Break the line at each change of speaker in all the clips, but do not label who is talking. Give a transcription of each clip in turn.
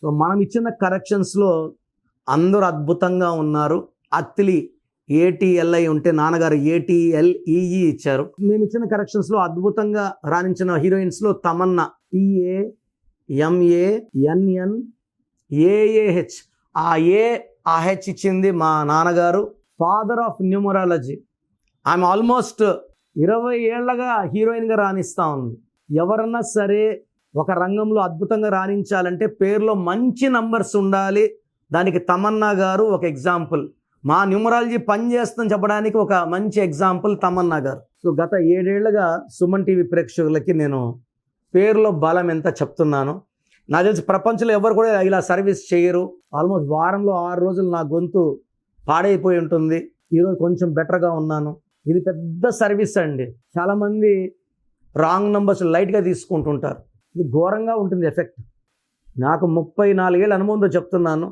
So మనం ఇచ్చిన కరెక్షన్స్లో అందరూ అద్భుతంగా ఉన్నారు. అత్తిలి ATLI ఉంటే నాన్నగారు ATLEE ఇచ్చారు. మేము ఇచ్చిన కరెక్షన్స్లో అద్భుతంగా రాణించిన హీరోయిన్స్లో తమన్నా TAMANNAAH. ఆ హెచ్ ఇచ్చింది మా నాన్నగారు. Father of numerology. ఆమె ఆల్మోస్ట్ 20 ఏళ్లగా హీరోయిన్గా రాణిస్తూ ఉంది. ఎవరన్నా సరే ఒక రంగంలో అద్భుతంగా రాణించాలంటే పేరులో మంచి నంబర్స్ ఉండాలి. దానికి తమన్నా గారు ఒక ఎగ్జాంపుల్. మా న్యూమరాలజీ పనిచేస్తుందని చెప్పడానికి ఒక మంచి ఎగ్జాంపుల్ తమన్నా గారు. సో గత 7 ఏళ్లుగా సుమన్ టీవీ ప్రేక్షకులకి నేను పేరులో బలం ఎంత చెప్తున్నాను. నాకు తెలిసి ప్రపంచంలో ఎవరు కూడా ఇలా సర్వీస్ చేయరు. ఆల్మోస్ట్ వారంలో 6 రోజులు నా గొంతు పాడైపోయి ఉంటుంది. ఈరోజు కొంచెం బెటర్గా ఉన్నాను. ఇది పెద్ద సర్వీస్ అండి. చాలామంది రాంగ్ నంబర్స్ లైట్గా తీసుకుంటుంటారు. ఇది ఘోరంగా ఉంటుంది ఎఫెక్ట్. నాకు 34 ఏళ్ళ అనుభవంతో చెప్తున్నాను.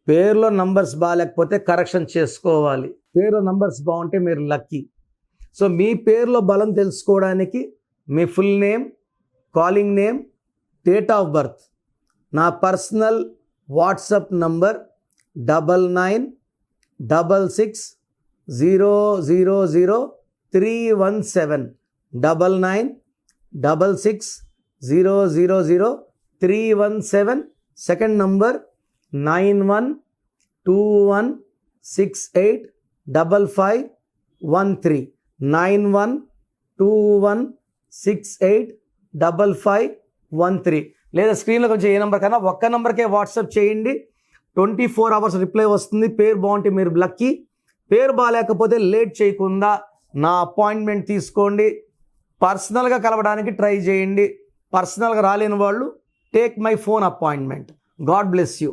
పేరులో నంబర్స్ బాగాలేకపోతే కరెక్షన్ చేసుకోవాలి. పేరులో నంబర్స్ బాగుంటే మీరు లక్కీ. సో మీ పేరులో బలం తెలుసుకోవడానికి మీ full name, calling name, date of birth, నా personal WhatsApp number 9966000317 9966000317. Second number 9121685513 9121685513. లేదా స్క్రీన్లో కొంచెం ఏ నెంబర్ కన్నా ఒక్క నెంబర్కే వాట్సాప్ చేయండి. 24 hours రిప్లై వస్తుంది. పేరు బాగుంటే మీరు లక్కీ. పేరు బాగాలేకపోతే లేట్ చేయకుండా నా అపాయింట్మెంట్ తీసుకోండి. పర్సనల్గా కలవడానికి ట్రై చేయండి. పర్సనల్గా రాలేని వాళ్ళు take my phone appointment. God bless you.